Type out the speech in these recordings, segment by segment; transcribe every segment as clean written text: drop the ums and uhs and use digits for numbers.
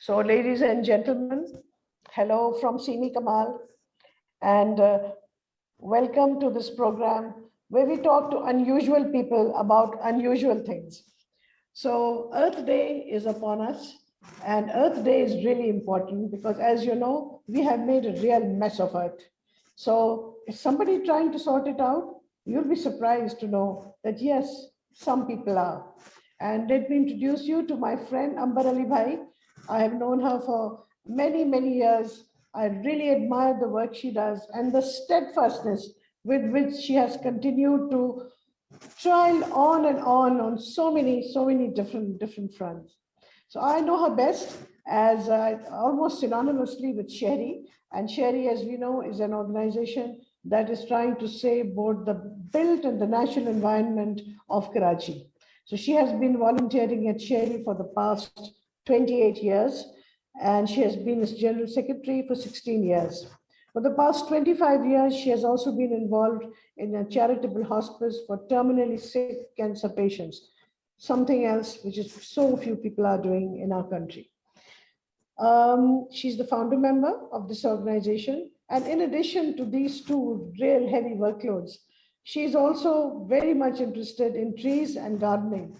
So, ladies and gentlemen, hello from Simi Kamal, and welcome to this program where we talk to unusual people about unusual things. So, Earth Day is upon us, and Earth Day is really important because, as you know, we have made a real mess of Earth. So, is somebody trying to sort it out? You'll be surprised to know that yes, some people are. And let me introduce you to my friend Ambar Ali Bhai. I have known her for many, many years. I really admire the work she does and the steadfastness with which she has continued to trial on so many different fronts. So I know her best as almost synonymously with Shehri. And Shehri, as we know, is an organization that is trying to save both the built and the natural environment of Karachi. So she has been volunteering at Shehri for the past 28 years, and she has been its general secretary for 16 years. For the past 25 years, she has also been involved in a charitable hospice for terminally sick cancer patients, something else which is so few people are doing in our country. She's the founder member of this organization. And in addition to these two real heavy workloads, she's also very much interested in trees and gardening.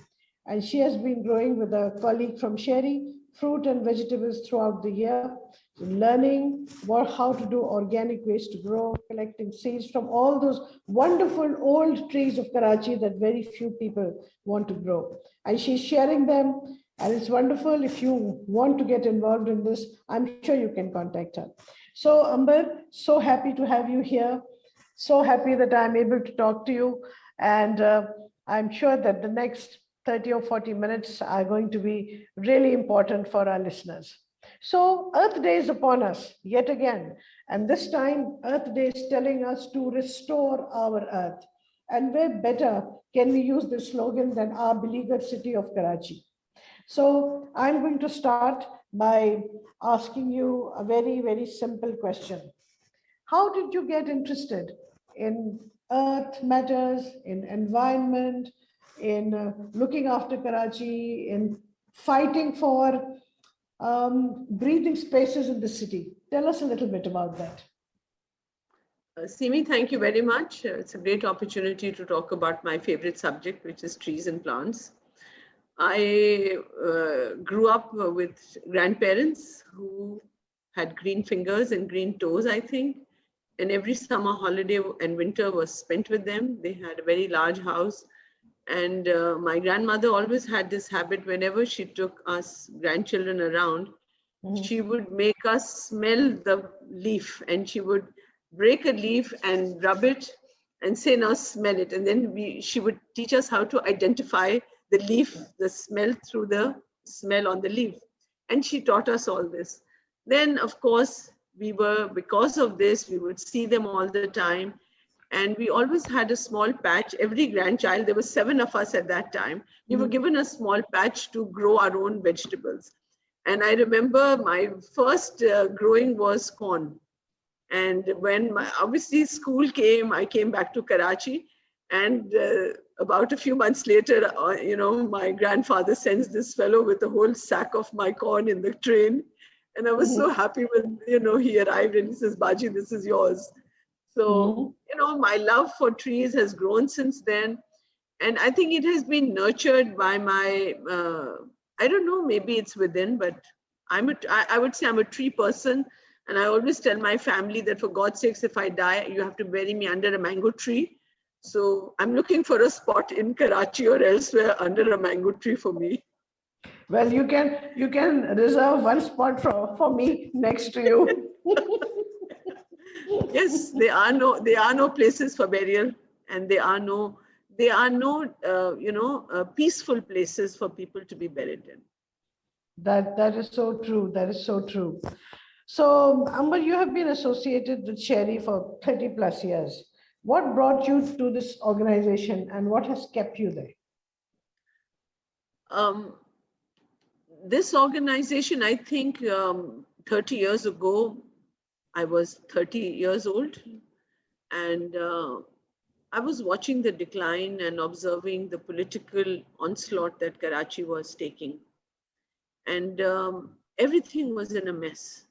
And she has been growing with a colleague from Shehri fruit and vegetables throughout the year, learning how to do organic waste to grow, collecting seeds from all those wonderful old trees of Karachi that very few people want to grow. And she's sharing them, and it's wonderful. If you want to get involved in this, I'm sure you can contact her. So, Amber, so happy to have you here. So happy that I'm able to talk to you. And I'm sure that the next 30 or 40 minutes are going to be really important for our listeners. So, Earth Day is upon us yet again. And this time, Earth Day is telling us to restore our Earth. And where better can we use this slogan than our beleaguered city of Karachi? So I'm going to start by asking you a very, very simple question. How did you get interested in earth matters, in environment, in looking after Karachi, in fighting for breathing spaces in the city? Tell us a little bit about that. Simi, thank you very much. It's a great opportunity to talk about my favorite subject, which is trees and plants. I grew up with grandparents who had green fingers and green toes, I think. And every summer holiday and winter was spent with them. They had a very large house. And my grandmother always had this habit whenever she took us grandchildren around, she would make us smell the leaf, and she would break a leaf and rub it and say, now smell it. And then she would teach us how to identify the leaf, the smell through the smell on the leaf. And she taught us all this. Then, of course, because of this, we would see them all the time. And we always had a small patch. Every grandchild, there were 7 of us at that time, we were given a small patch to grow our own vegetables. And I remember my first growing was corn. And when obviously school came, I came back to Karachi. And about a few months later, my grandfather sends this fellow with a whole sack of my corn in the train. And I was so happy when, he arrived and he says, Baji, this is yours. So, my love for trees has grown since then. And I think it has been nurtured by my, I don't know, maybe it's within, but I would say I'm a tree person. And I always tell my family that for God's sakes, if I die, you have to bury me under a mango tree. So I'm looking for a spot in Karachi or elsewhere under a mango tree for me. Well, you can reserve one spot for me next to you. Yes, there are no places for burial, and there are no peaceful places for people to be buried in. That is so true. That is so true. So, Amber, you have been associated with Shehri for 30 plus years. What brought you to this organization, and what has kept you there? This organization, I think 30 years ago, I was 30 years old, and I was watching the decline and observing the political onslaught that Karachi was taking. And everything was in a mess.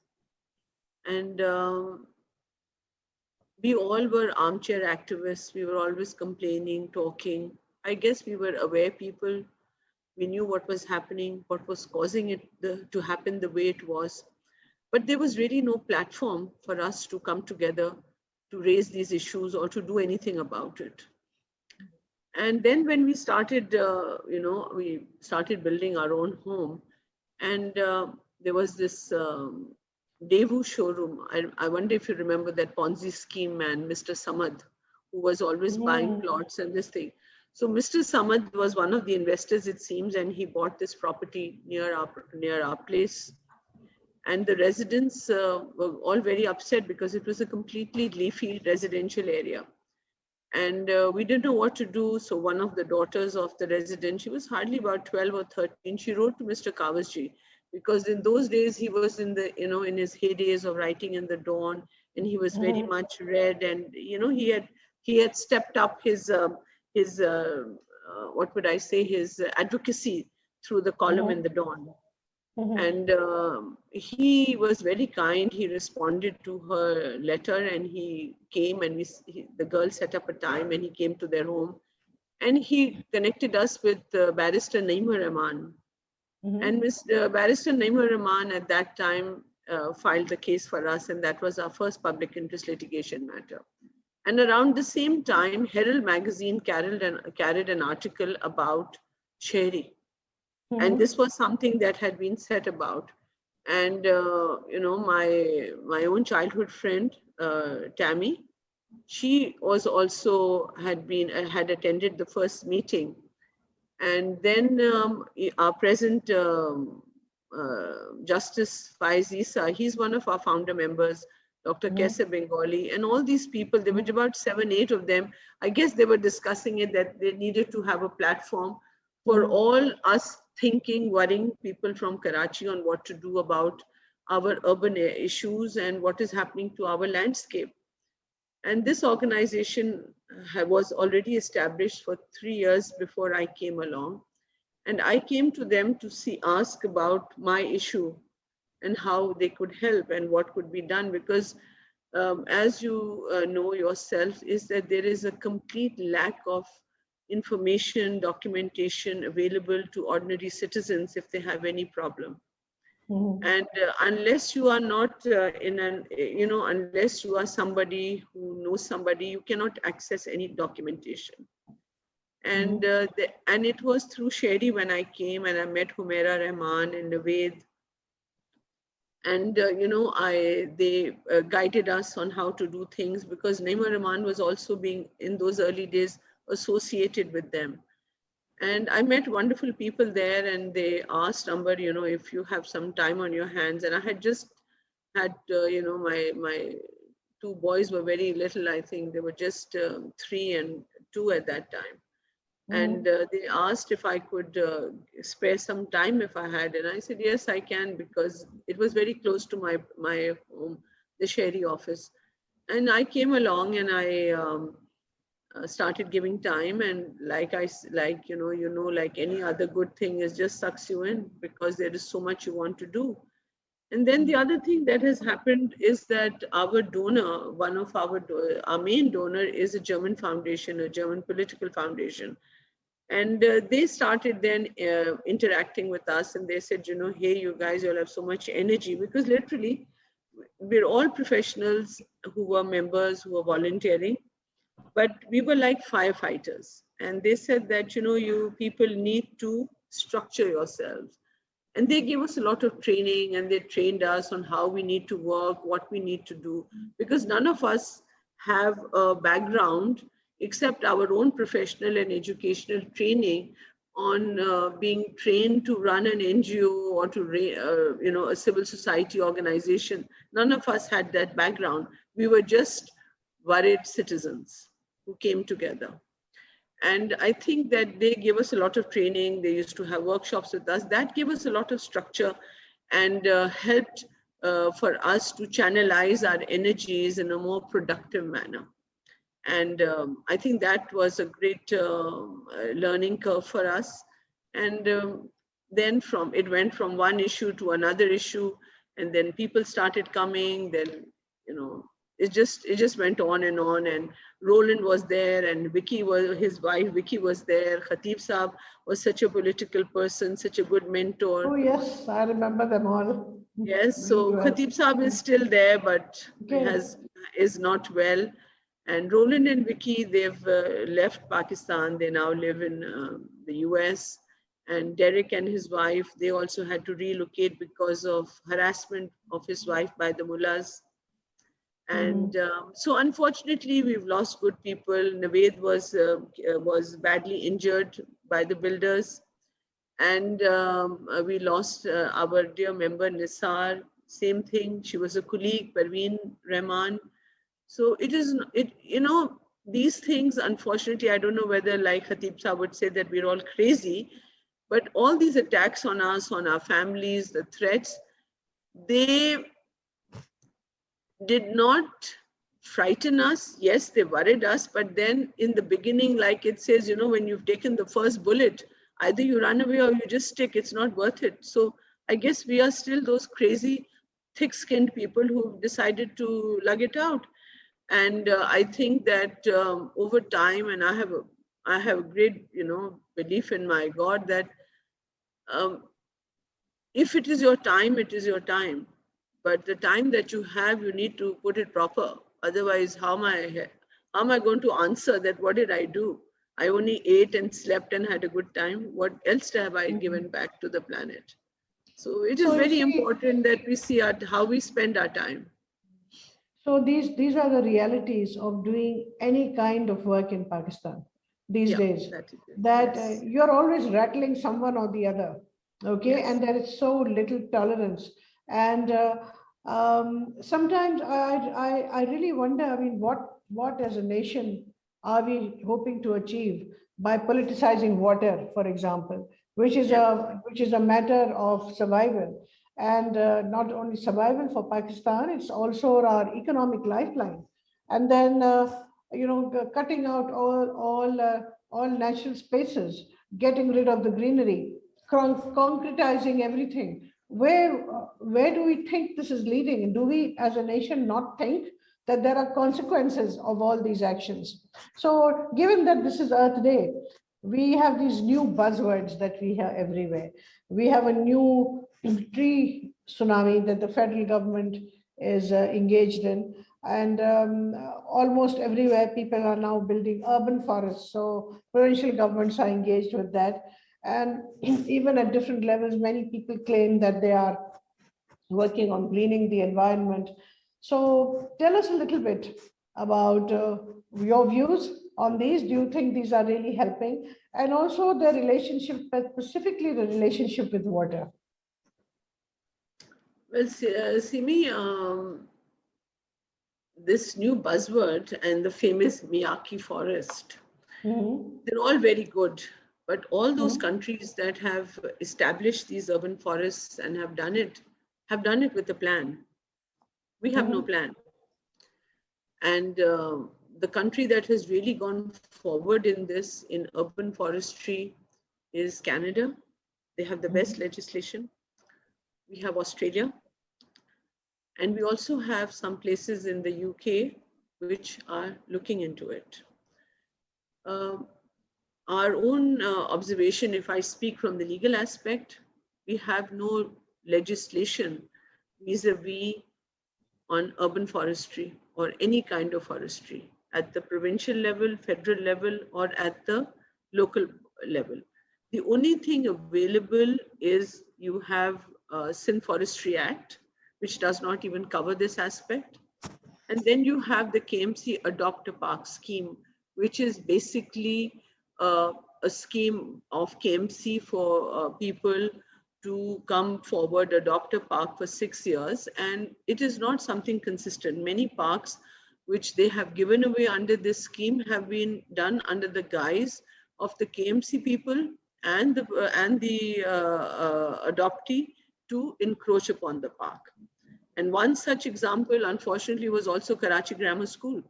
And we all were armchair activists. We were always complaining, talking. I guess we were aware people. We knew what was happening, what was causing it to happen the way it was. But there was really no platform for us to come together to raise these issues or to do anything about it. And then when we started, we started building our own home, and there was this Daewoo showroom. I wonder if you remember that Ponzi scheme man, Mr. Samad, who was always buying plots and this thing. So Mr. Samad was one of the investors, it seems, and he bought this property near our place. And the residents were all very upset because it was a completely leafy residential area. And we didn't know what to do. So one of the daughters of the resident, she was hardly about 12 or 13, she wrote to Mr. Kawasji, because in those days he was in the, in his heydays of writing in the Dawn, and he was very much read, and he had stepped up his what would I say, his advocacy through the column in the Dawn. And he was very kind. He responded to her letter, and he came, and the girl set up a time, and he came to their home, and he connected us with Barrister Naima Rahman. And Barrister Naima Rahman at that time filed the case for us, and that was our first public interest litigation matter. And around the same time, Herald magazine carried an article about Shehri. And this was something that had been said about. And, my own childhood friend, Tammy, she was also had attended the first meeting. And then our present Justice Faiz Isa, he's one of our founder members, Dr. Kaise Bengali, and all these people, there were about 7, 8 of them. I guess they were discussing it, that they needed to have a platform for all us thinking, worrying people from Karachi on what to do about our urban issues and what is happening to our landscape. And this organization was already established for 3 years before I came along. And I came to them to ask about my issue and how they could help and what could be done. Because as you know yourself, is that there is a complete lack of information, documentation available to ordinary citizens if they have any problem. And unless you are not unless you are somebody who knows somebody, you cannot access any documentation. And and it was through Shehri when I came, and I met Humaira Rahman and Naved. And they guided us on how to do things, because Naima Rahman was also being, in those early days, associated with them. And I met wonderful people there, and they asked, Amber, if you have some time on your hands. And I had just had, my 2 boys were very little. I think they were just 3 and 2 at that time. And they asked if I could spare some time if I had. And I said, yes, I can, because it was very close to my home, the Shehri office. And I came along, and I started giving time, and like any other good thing, is just sucks you in, because there is so much you want to do. And then the other thing that has happened is that our donor, one of our main donor, is a German foundation, a German political foundation. And they started then interacting with us, and they said, hey, you guys, you'll have so much energy, because literally we're all professionals who were members, who were volunteering. But we were like firefighters. And they said that, you people need to structure yourselves. And they gave us a lot of training, and they trained us on how we need to work, what we need to do, because none of us have a background except our own professional and educational training on being trained to run an NGO or to, a civil society organization. None of us had that background. We were just worried citizens who came together. And I think that they gave us a lot of training. They used to have workshops with us. That gave us a lot of structure and helped for us to channelize our energies in a more productive manner. And I think that was a great learning curve for us. And then it went from one issue to another issue, and then people started coming. Then, you know, it just went on. And Roland was there, and his wife Vicky was there. Khatib Saab was such a political person, such a good mentor. Oh, yes, I remember them all. Yes, Very so well. Khatib Saab is still there, but Okay. is not well. And Roland and Vicky, they've left Pakistan. They now live in the US. And Derek and his wife, they also had to relocate because of harassment of his wife by the mullahs. And so unfortunately, we've lost good people. Naved was badly injured by the builders. And we lost our dear member Nisar, same thing. She was a colleague, Parveen Rahman. So these things, unfortunately, I don't know whether, like Khatib Saab would say, that we're all crazy, but all these attacks on us, on our families, the threats, they did not frighten us. Yes, they worried us, but then in the beginning, like it says, when you've taken the first bullet, either you run away or you just stick. It's not worth it. So I guess we are still those crazy, thick-skinned people who've decided to lug it out. And I think that over time, and I have a great, belief in my God that um, if it is your time, it is your time. But the time that you have, you need to put it proper. Otherwise, how am I going to answer that? What did I do? I only ate and slept and had a good time. What else have I given back to the planet? So it is So you very see, important that we see how we spend our time. so these are the realities of doing any kind of work in Pakistan these Yeah, days. that it is. That Yes. you're always rattling someone or the other, okay, Yes. and there is so little tolerance. And sometimes I really wonder. I mean, what as a nation are we hoping to achieve by politicizing water, for example, Yeah. which is a matter of survival, and not only survival for Pakistan, it's also our economic lifeline. And then cutting out all natural spaces, getting rid of the greenery, concretizing everything. Where do we think this is leading? Do we, as a nation, not think that there are consequences of all these actions? So, given that this is Earth Day, we have these new buzzwords that we hear everywhere. We have a new tree tsunami that the federal government is engaged in. And almost everywhere, people are now building urban forests. So provincial governments are engaged with that. And even at different levels, many people claim that they are working on greening the environment. So tell us a little bit about your views on these. Do you think these are really helping? And also the relationship, specifically the relationship with water. Well, Simi, this new buzzword and the famous Miyaki forest, Mhm. they're all very good. But all those Mhm. countries that have established these urban forests and have done it with a plan. We have no Mhm. plan. And the country that has really gone forward in this, in urban forestry, is Canada. They have the best Mhm. legislation. We have Australia. And we also have some places in the UK which are looking into it. Um, our own observation, if I speak from the legal aspect, we have no legislation vis-a-vis on urban forestry or any kind of forestry at the provincial level, federal level, or at the local level. The only thing available is you have Sin Forestry Act, which does not even cover this aspect. And then you have the KMC Adopt a Park scheme, which is basically a scheme of KMC for people to come forward, adopt a park for 6 years. And it is not something consistent. Many parks which they have given away under this scheme have been done under the guise of the KMC people and the adoptee to encroach upon the park. And one such example, unfortunately, was also Karachi Grammar School.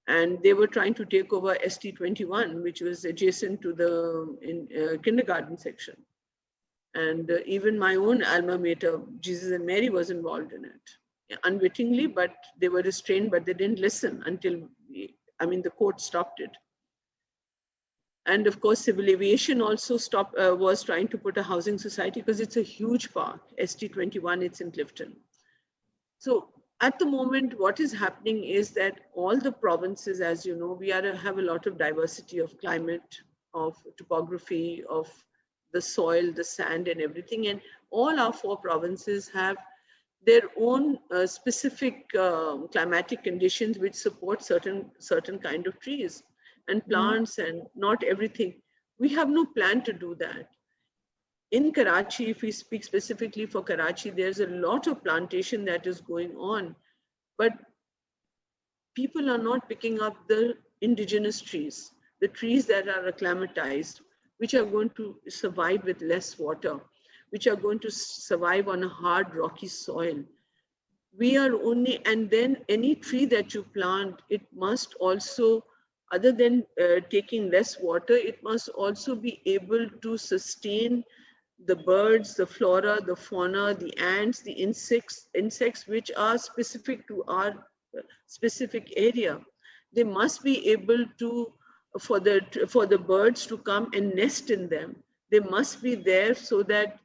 And they were trying to take over ST21, which was adjacent to the kindergarten section. And even my own alma mater, Jesus and Mary, was involved in it. Yeah, unwittingly, but they were restrained, but they didn't listen until, the court stopped it. And of course, civil aviation also was trying to put a housing society because it's a huge park, ST21, it's in Clifton. So at the moment, what is happening is that all the provinces, as you know, have a lot of diversity of climate, of topography, of the soil, the sand and everything. And all our 4 provinces have their own specific climatic conditions which support certain kind of trees and plants and not everything. We have no plan to do that. In Karachi, if we speak specifically for Karachi, there's a lot of plantation that is going on, but people are not picking up the indigenous trees, the trees that are acclimatized, which are going to survive with less water, which are going to survive on a hard, rocky soil. And then any tree that you plant, it must also, other than taking less water, it must also be able to sustain the birds, the flora, the fauna, the ants, the insects which are specific to our specific area. They must be able to, for the birds to come and nest in them. They must be there so that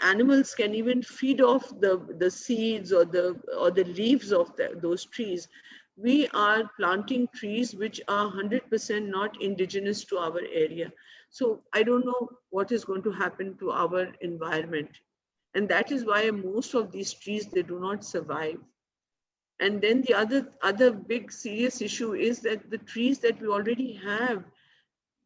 animals can even feed off the seeds or the leaves of those trees. We are planting trees which are 100% not indigenous to our area. So I don't know what is going to happen to our environment. And that is why most of these trees, they do not survive. And then the other big serious issue is that the trees that we already have,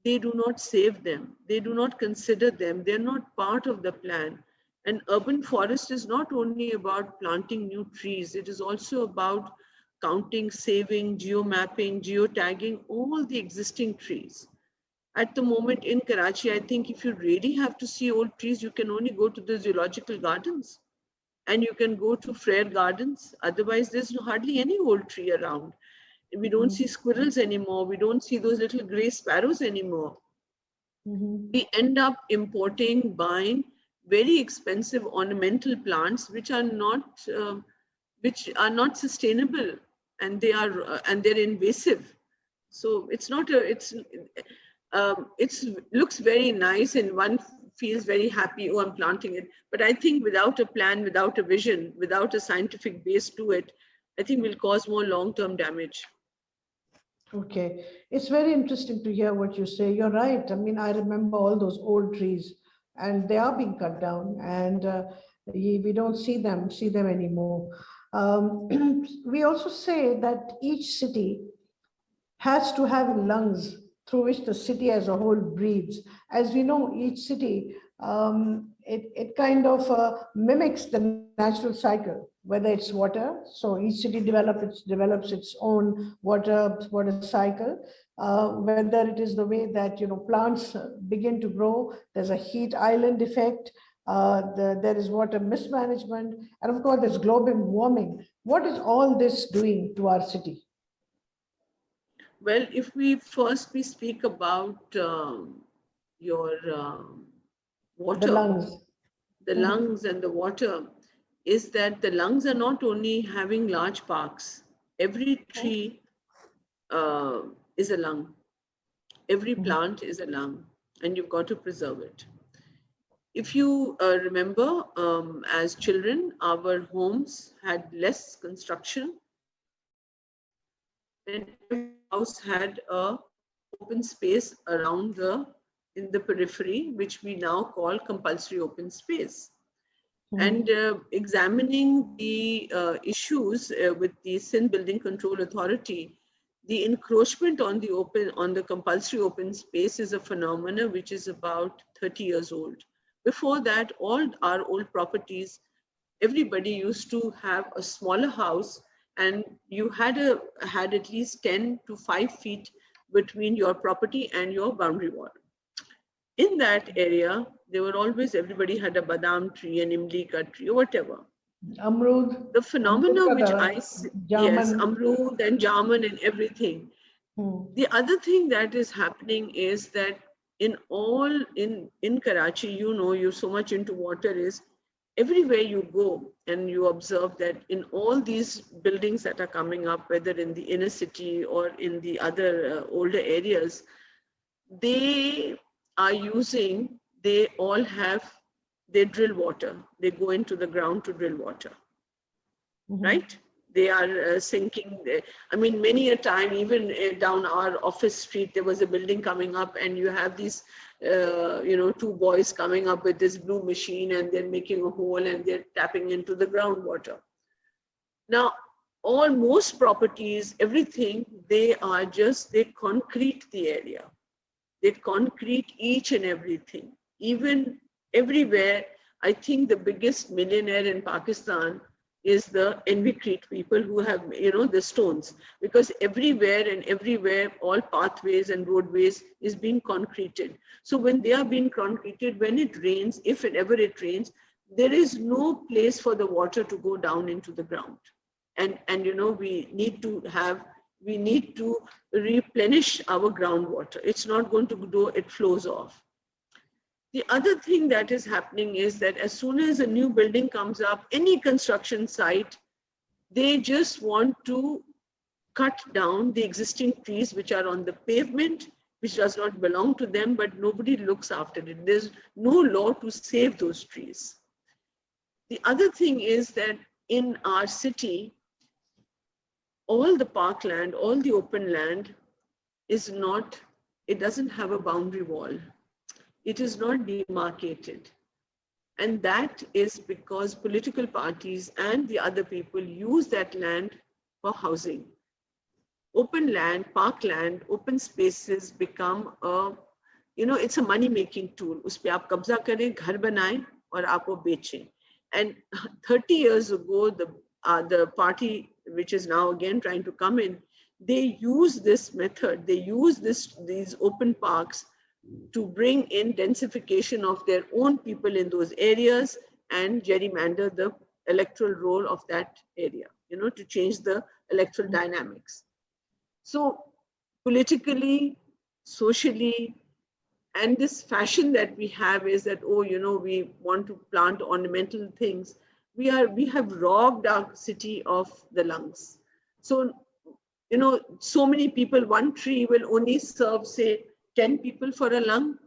they do not save them. They do not consider them. They're not part of the plan. And urban forest is not only about planting new trees, it is also about counting, saving, geomapping, geotagging all the existing trees. At the moment in Karachi, I think if you really have to see old trees, you can only go to the zoological gardens and you can go to Frere Gardens. Otherwise, there's hardly any old tree around. We don't see squirrels anymore. We don't see those little gray sparrows anymore. We end up importing, buying very expensive ornamental plants, which are not sustainable, and they're invasive. So it's not looks very nice, and one feels very happy. Oh, I'm planting it. But I think without a plan, without a vision, without a scientific base to it, I think will cause more long-term damage. Okay, it's very interesting to hear what you say. You're right. I mean, I remember all those old trees, and they are being cut down, and we don't see them anymore. We also say that each city has to have lungs through which the city as a whole breathes. As we know, each city, it kind of mimics the natural cycle, whether it's water. So each city develops its own water cycle. Whether it is the way that plants begin to grow, there's a heat island effect. There is water mismanagement, and of course, there's global warming. What is all this doing to our city? Well, if we speak about your water, the lungs and the water, is that the lungs are not only having large parks. Every tree is a lung. Every plant is a lung, and you've got to preserve it. If you remember, as children, our homes had less construction, and every house had a open space around in the periphery, which we now call compulsory open space. And examining the issues with the Sindh Building Control Authority, the encroachment on the compulsory open space is a phenomena which is about 30 years old. Before that, all our old properties, everybody used to have a smaller house, and you had at least 10 to 5 feet between your property and your boundary wall. In that area, everybody had a badam tree, an imli ka tree, or whatever. Amrud. The phenomena which I see, yes, amrud and jamun and everything. The other thing that is happening is that in Karachi, you know, you're so much into water, is everywhere you go and you observe that in all these buildings that are coming up, whether in the inner city or in the other older areas, they are using, they drill water. They go into the ground to drill water, right? They are sinking. I mean, many a time, even down our office street, there was a building coming up, and you have these, two boys coming up with this blue machine, and they're making a hole and they're tapping into the groundwater. Now, most properties, everything, they concrete the area. They concrete each and everything. Even everywhere, I think the biggest millionaire in Pakistan is the Envicrete people who have, the stones, because everywhere, all pathways and roadways is being concreted. So when they are being concreted, when it rains, if and ever it rains, there is no place for the water to go down into the ground. And we need to replenish our groundwater. It's not going to do, it flows off. The other thing that is happening is that as soon as a new building comes up, any construction site, they just want to cut down the existing trees which are on the pavement, which does not belong to them, but nobody looks after it. There's no law to save those trees. The other thing is that in our city, all the parkland, all the open land it doesn't have a boundary wall. It is not demarcated. And that is because political parties and the other people use that land for housing. Open land, parkland, open spaces become it's a money-making tool. Us pe aap kabza kare, ghar banaye, aur aap wo beche. And 30 years ago, the party, which is now again trying to come in, they use this method. They use these open parks to bring in densification of their own people in those areas and gerrymander the electoral role of that area, to change the electoral dynamics. So politically, socially, and this fashion that we have is that, we want to plant ornamental things. We have robbed our city of the lungs. So, so many people, one tree will only serve, say, 10 people for a lung.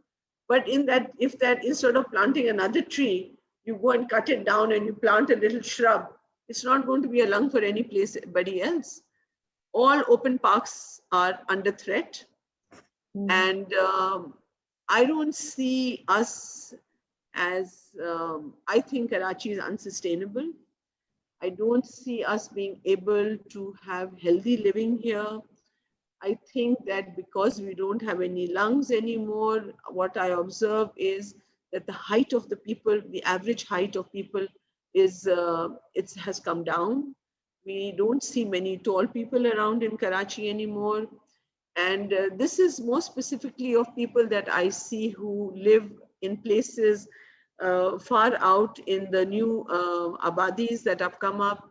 But if instead of planting another tree, you go and cut it down and you plant a little shrub, it's not going to be a lung for anybody else. All open parks are under threat. And I don't see us as, I think Karachi is unsustainable. I don't see us being able to have healthy living here. I think that because we don't have any lungs anymore, what I observe is that the height of the people, the average height of people it has come down. We don't see many tall people around in Karachi anymore. And this is more specifically of people that I see who live in places far out in the new abadis that have come up,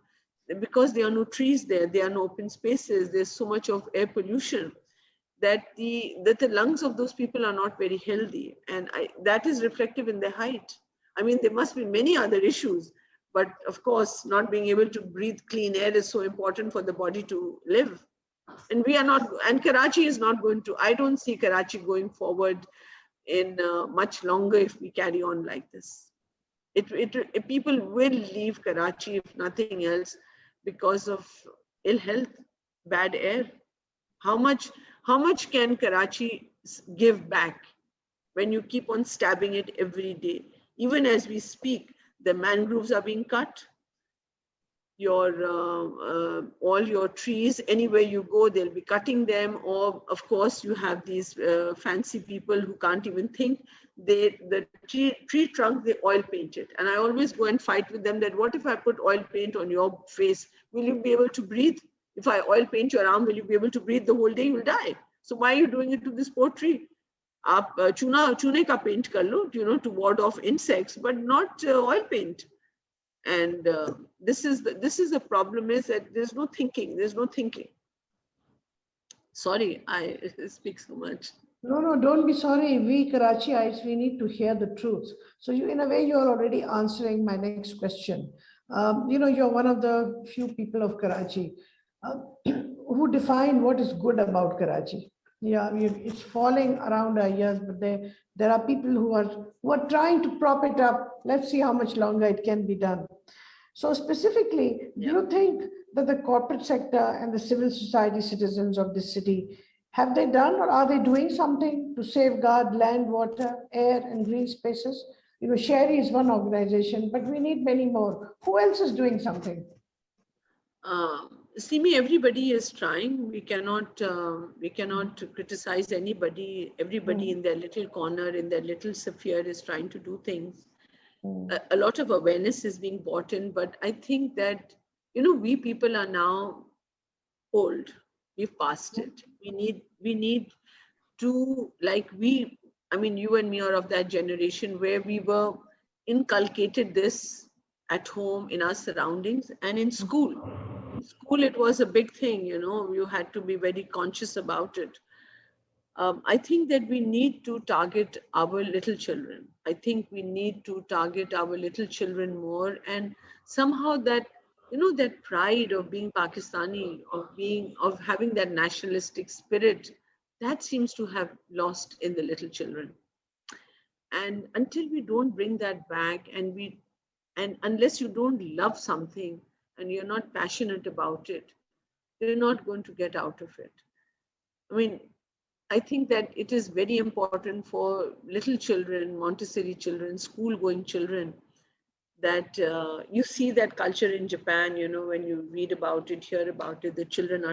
because there are no trees there are no open spaces, there's so much of air pollution that the lungs of those people are not very healthy. And that is reflective in their height. I mean, there must be many other issues, but of course, not being able to breathe clean air is so important for the body to live. And Karachi is not going to, I don't see Karachi going forward in much longer if we carry on like this. People will leave Karachi, if nothing else, because of ill health, bad air. How much can Karachi give back when you keep on stabbing it every day? Even as we speak, the mangroves are being cut. All your trees, anywhere you go, they'll be cutting them. Or of course, you have these fancy people who can't even think. The tree trunk, they oil paint it. And I always go and fight with them that, what if I put oil paint on your face? Will you be able to breathe? If I oil paint your arm, will you be able to breathe the whole day? You'll die. So why are you doing it to this poor tree? Aap chune ka paint kar lo, to ward off insects, but not oil paint. And this is the problem, is that there's no thinking. Sorry, I speak so much. No, no, don't be sorry. We Karachiites, we need to hear the truth. So you, in a way, you're already answering my next question. You're one of the few people of Karachi uh, who define what is good about Karachi. Yeah, it's falling around our ears, but there are people who are trying to prop it up. Let's see how much longer it can be done. So specifically, do Yeah. you think that the corporate sector and the civil society citizens of this city have they done or are they doing something to safeguard land, water, air, and green spaces? Shehri is one organization, but we need many more. Who else is doing something? Simi, everybody is trying. We cannot criticize anybody. Everybody Mm, in their little corner, in their little sphere, is trying to do things. mm, A lot of awareness is being brought in, but I think that we people are now old. We've passed it. We need to, like, you and me are of that generation where we were inculcated this at home, in our surroundings, and in school. In school, it was a big thing. You had to be very conscious about it. I think that we need to target our little children. I think we need to target our little children more, and somehow that pride of being Pakistani, of having that nationalistic spirit, that seems to have lost in the little children. And until we don't bring that back, and unless you don't love something and you're not passionate about it, you're not going to get out of it. I mean, I think that it is very important for little children, Montessori children, school going children, that you see that culture in Japan. When you read about it, hear about it, the children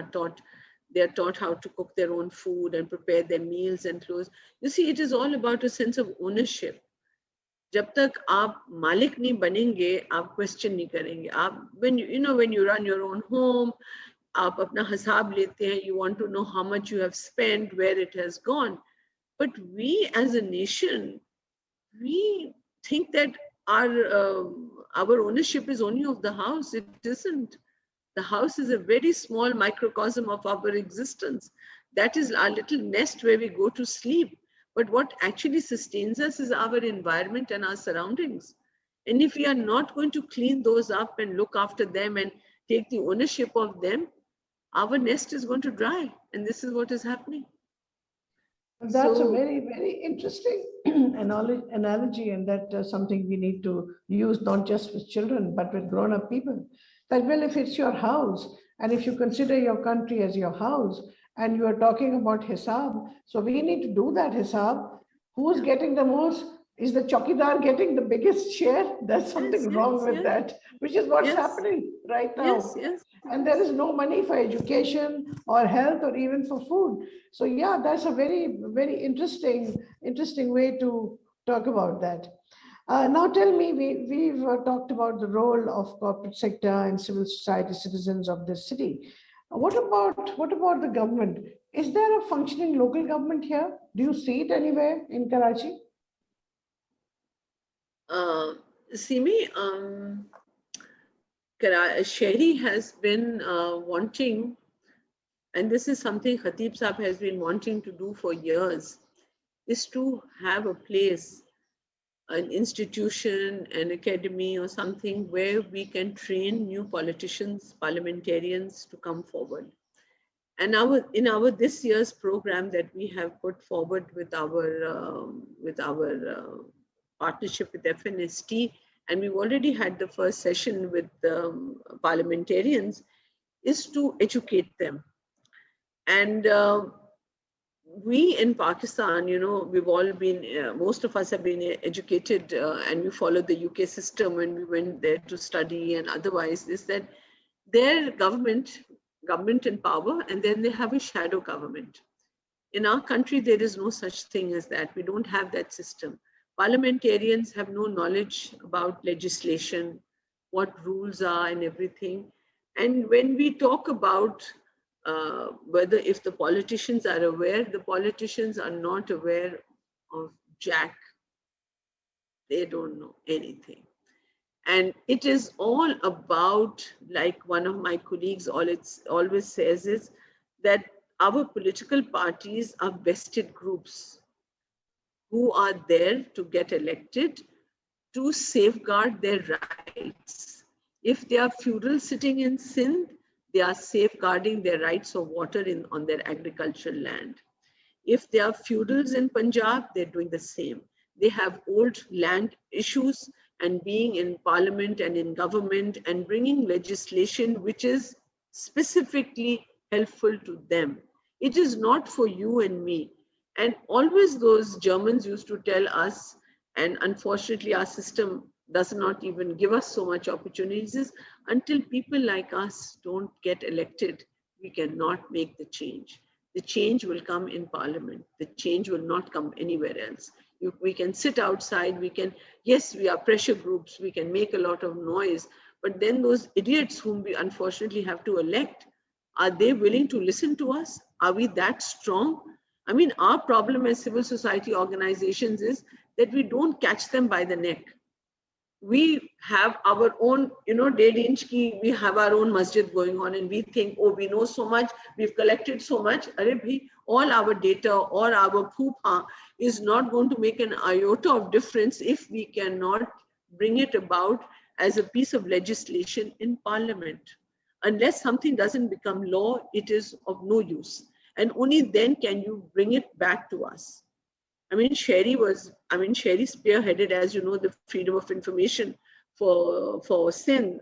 they're taught how to cook their own food and prepare their meals and clothes. You see, it is all about a sense of ownership. जब तक आप मालिक नहीं बनेंगे, आप question नहीं करेंगे. आप when you run your own home, आप अपना हिसाब लेते हैं, you want to know how much you have spent, where it has gone. But we as a nation, we think that our ownership is only of the house. It isn't. The house is a very small microcosm of our existence. That is our little nest where we go to sleep. But what actually sustains us is our environment and our surroundings. And if we are not going to clean those up and look after them and take the ownership of them, our nest is going to dry. And this is what is happening. And that's a So, very, very interesting analogy, and that something we need to use not just with children, but with grown up people. That, well, if it's your house, and if you consider your country as your house, and you are talking about hisab, so we need to do that hisab. Who's yeah. getting the most? Is the chokidar getting the biggest share? There's Yes, something wrong yes, with yes, that, which is what's yes, happening right yes, now. yes, And there yes. is no money for education or health or even for food. So yeah, that's a very, very interesting way to talk about that. Now tell me, we've talked about the role of corporate sector and civil society citizens of this city. What about the government? Is there a functioning local government here? Do you see it anywhere in Karachi? Uh, Simi, Shehri has been wanting, and this is something Khatib Saab has been wanting to do for years, is to have a place, an institution, an academy, or something where we can train new politicians, parliamentarians to come forward. And in our this year's program that we have put forward with our partnership with FNST, and we've already had the first session with parliamentarians, is to educate them. And we in Pakistan, we've all been, most of us have been educated, and we followed the UK system when we went there to study and otherwise, is that their government in power, and then they have a shadow government. In our country, there is no such thing as that. We don't have that system. Parliamentarians have no knowledge about legislation, what rules are, and everything. And when we talk about whether if the politicians are aware, the politicians are not aware of jack. They don't know anything. And it is all about, like one of my colleagues always says, is that our political parties are vested groups who are there to get elected to safeguard their rights. If they are feudal sitting in Sindh, they are safeguarding their rights of water on their agricultural land. If they are feudals in Punjab, they're doing the same. They have old land issues, and being in parliament and in government and bringing legislation which is specifically helpful to them. It is not for you and me. And always those Germans used to tell us, and unfortunately our system does not even give us so much opportunities, is until people like us don't get elected, we cannot make the change. The change will come in parliament. The change will not come anywhere else. We can sit outside, we can, yes, we are pressure groups, we can make a lot of noise, but then those idiots whom we unfortunately have to elect, are they willing to listen to us? Are we that strong? I mean, our problem as civil society organizations is that we don't catch them by the neck. We have our own, dead inch ki, we have our own masjid going on, and we think, oh, we know so much, we've collected so much. Arey bhai, all our data or our poopa is not going to make an iota of difference if we cannot bring it about as a piece of legislation in parliament. Unless something doesn't become law, it is of no use. And only then can you bring it back to us. Shehri spearheaded, as you know, the freedom of information for Sindh,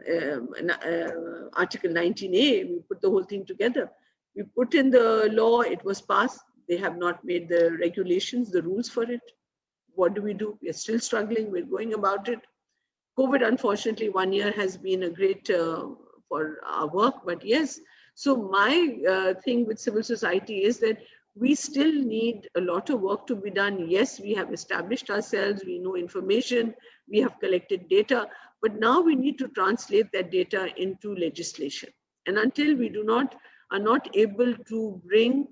Article 19A. We put the whole thing together. We put in the law, it was passed. They have not made the regulations, the rules for it. What do? We are still struggling. We're going about it. COVID, unfortunately, 1 year has been a great for our work, but yes. So my thing with civil society is that we still need a lot of work to be done. Yes, we have established ourselves, we know information, we have collected data, but now we need to translate that data into legislation. And until we are not able to bring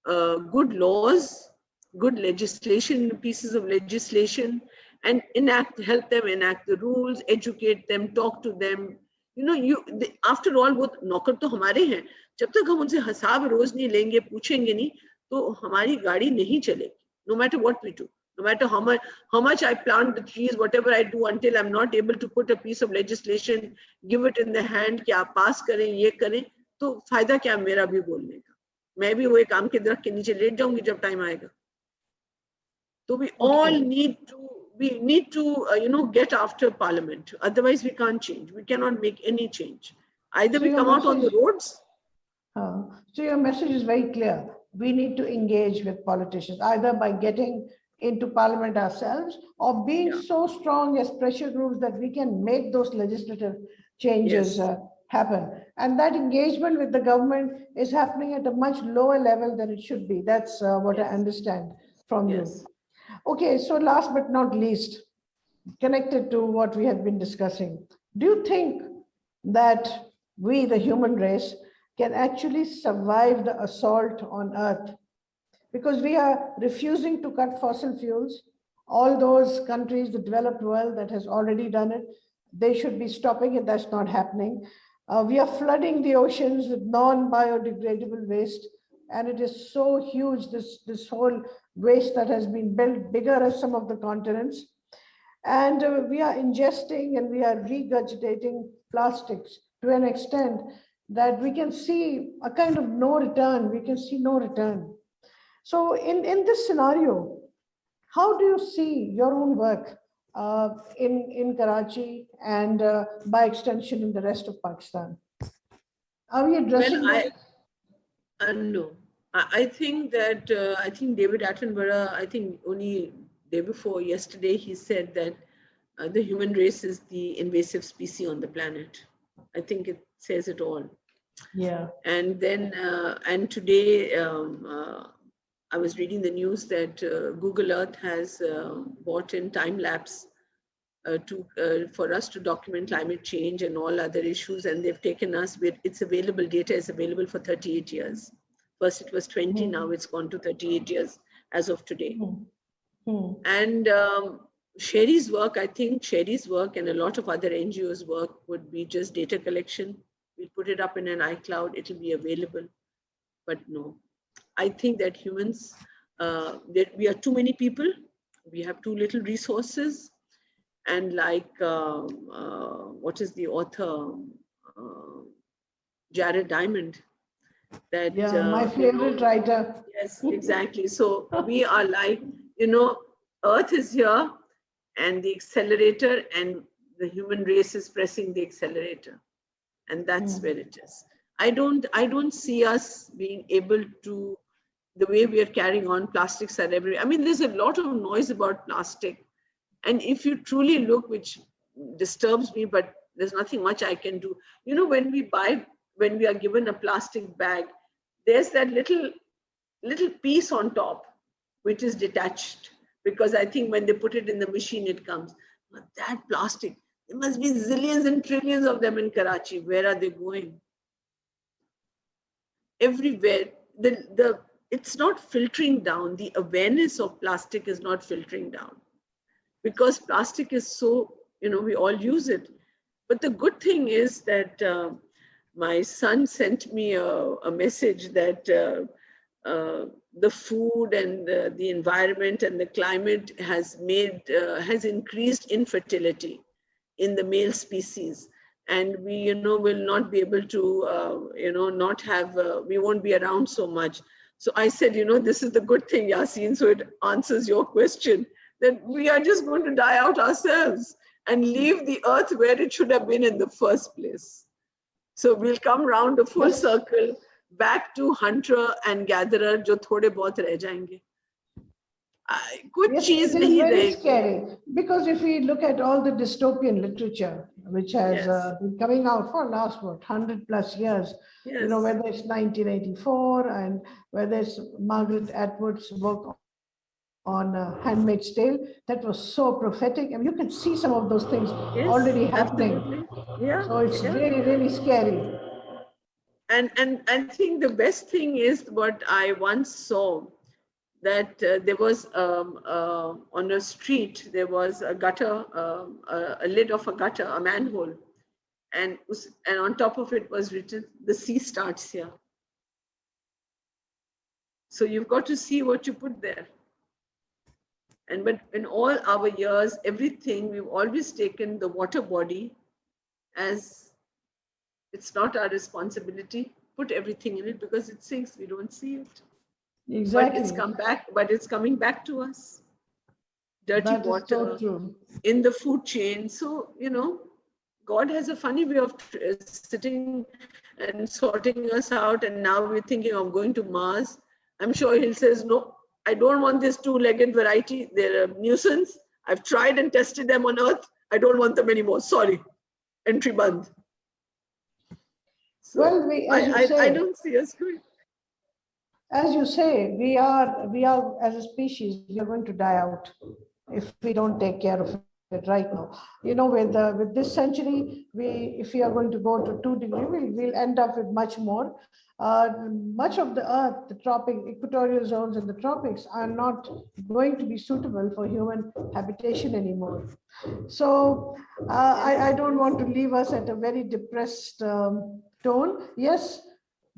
good laws, good legislation, pieces of legislation, and help them enact the rules, educate them, talk to them. After all, वो नौकर तो हमारे हैं. जब तक हम उनसे हिसाब रोज नहीं लेंगे, पूछेंगे नहीं, तो हमारी गाड़ी नहीं चलेगी. No matter what we do, no matter how much I plant the trees, whatever I do, until I'm not able to put a piece of legislation, give it in the hand कि आप pass करें, ये करें, तो फायदा क्या मेरा भी बोलने का? मैं भी वो एक आम के दरख्त के नीचे लेट जाऊंगी जब टाइम आएगा. So we all need to get after parliament. Otherwise we can't change. We cannot make any change. Either we come out on the roads. So your message is very clear. We need to engage with politicians, either by getting into parliament ourselves or being so strong as pressure groups that we can make those legislative changes happen. And that engagement with the government is happening at a much lower level than it should be. That's what I understand from you. Okay, so last but not least, connected to what we have been discussing, do you think that we, the human race, can actually survive the assault on Earth? Because we are refusing to cut fossil fuels. All those countries, the developed world that has already done it, they should be stopping it. That's not happening. We are flooding the oceans with non-biodegradable waste. And it is so huge, this whole waste that has been built bigger as some of the continents. And we are ingesting and we are regurgitating plastics to an extent that we can see a kind of no return. We can see no return. So in this scenario, how do you see your own work in Karachi and by extension in the rest of Pakistan? Are we addressing no. I think that, I think David Attenborough, I think only day before yesterday, he said that the human race is the invasive species on the planet. I think it says it all. Yeah. And then, and today, I was reading the news that Google Earth has bought in time lapse for us to document climate change and all other issues, and they've taken us with its available data is available for 38 years. First it was 20, now it's gone to 38 years as of today. And Shehri's work, I think Shehri's work and a lot of other NGOs' work would be just data collection. We'll put it up in an iCloud, it'll be available. But no, I think that humans, that we are too many people, we have too little resources, and like what is the author, uh, Jared Diamond, that Yeah, my favorite writer. yes, exactly. So we are like, Earth is here, and the accelerator, and the human race is pressing the accelerator, and that's where it is. I don't see us being able to, the way we are carrying on. Plastics are everywhere. I mean, there's a lot of noise about plastic, and if you truly look, which disturbs me, but there's nothing much I can do. When we are given a plastic bag, there's that little piece on top which is detached, because I think when they put it in the machine it comes. But that plastic, there must be zillions and trillions of them in Karachi. Where are they going? Everywhere. The It's not filtering down. The awareness of plastic is not filtering down, because plastic is so, we all use it. But the good thing is that my son sent me a message that the food and the environment and the climate has increased infertility in the male species, and we will not be able to not have we won't be around so much. So I said, this is the good thing, Yasin, so it answers your question, that we are just going to die out ourselves and leave the earth where it should have been in the first place. So we'll come round a full Yes. circle back to hunter and gatherer, जो थोड़े बहुत रह जाएंगे. कुछ Yes, चीज it is नहीं very रहेगी. scary because if we look at all the dystopian literature which has Yes. been coming out for last 100 plus years, Yes. whether it's 1984 and whether it's Margaret Atwood's work on Handmaid's Tale, that was so prophetic. I mean, you can see some of those things Yes, already happening. absolutely. Yeah, So it's yeah. really, really scary. And I think the best thing is what I once saw, that there was on a street, there was a gutter, a lid of a gutter, a manhole, and on top of it was written, "The sea starts here." So you've got to see what you put there. But in all our years, everything, we've always taken the water body as it's not our responsibility. Put everything in it because it sinks. We don't see it. But Exactly. it's coming back to us. Dirty That is so water true. in the food chain. So, God has a funny way of sitting and sorting us out. And now we're thinking of going to Mars. I'm sure he'll say, no, I don't want this two-legged variety. They're a nuisance. I've tried and tested them on Earth. I don't want them anymore. Sorry. Entry band. So Well, I don't see us going. as you say, we are as a species, we are going to die out if we don't take care of it right now. With this century, if we are going to go to 2 degree, we'll end up with much more. Much of the earth, the tropic, equatorial zones and the tropics are not going to be suitable for human habitation anymore. So I don't want to leave us at a very depressed tone. Yes,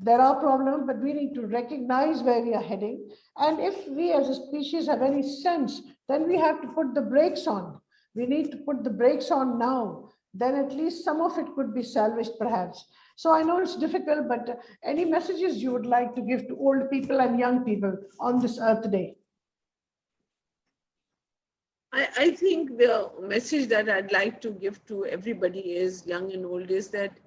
there are problems, but we need to recognize where we are heading. And if we as a species have any sense, then we have to put the brakes on. We need to put the brakes on now. Then at least some of it could be salvaged, perhaps. So I know it's difficult, but any messages you would like to give to old people and young people on this Earth Day? I think the message that I'd like to give to everybody is, young and old, is that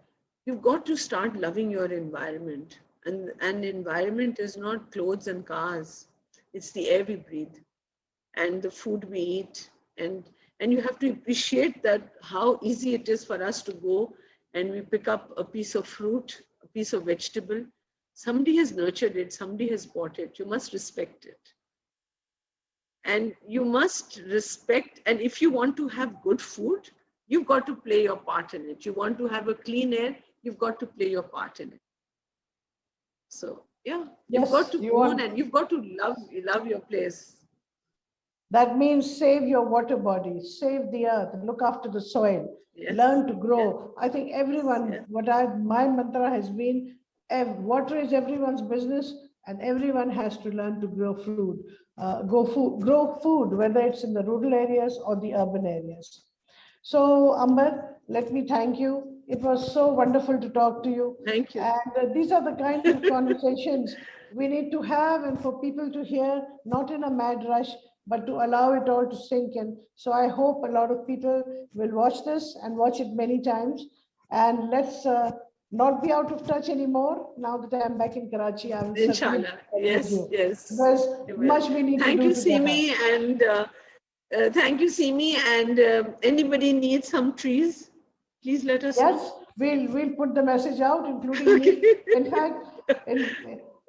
you've got to start loving your environment. And environment is not clothes and cars. It's the air we breathe and the food we eat. And you have to appreciate that how easy it is for us to go and we pick up a piece of fruit, a piece of vegetable. Somebody has nurtured it, somebody has bought it. You must respect it. And you must respect, and if you want to have good food, you've got to play your part in it. You want to have a clean air, you've got to play your part in it. So yeah, you've got Yes, to you go on want. and you've got to love your place. That means save your water bodies, save the earth, look after the soil, Yes. learn to Yes. grow. I think everyone, Yes. my mantra has been, water is everyone's business. and everyone has to learn to grow grow food, whether it's in the rural areas or the urban areas. So, Amber, let me thank you. It was so wonderful to talk to you. Thank you. And these are the kinds of conversations we need to have, and for people to hear, not in a mad rush, but to allow it all to sink in. So I hope a lot of people will watch this and watch it many times. And let's not be out of touch anymore. Now that I'm back in Karachi, I will certainly Inshallah. with Yes, you. yes. There's You will. much we need to Thank do you, together. Simi. And thank you, Simi. And anybody needs some trees, please let us know. Yes, we'll put the message out, including me. In fact,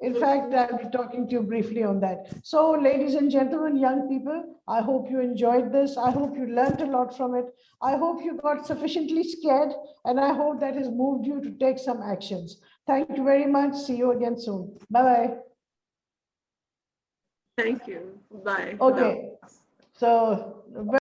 in fact, I'll be talking to you briefly on that. So, ladies and gentlemen, young people, I hope you enjoyed this. I hope you learned a lot from it. I hope you got sufficiently scared, and I hope that has moved you to take some actions. Thank you very much. See you again soon. Bye-bye. Thank you. Bye. Okay. So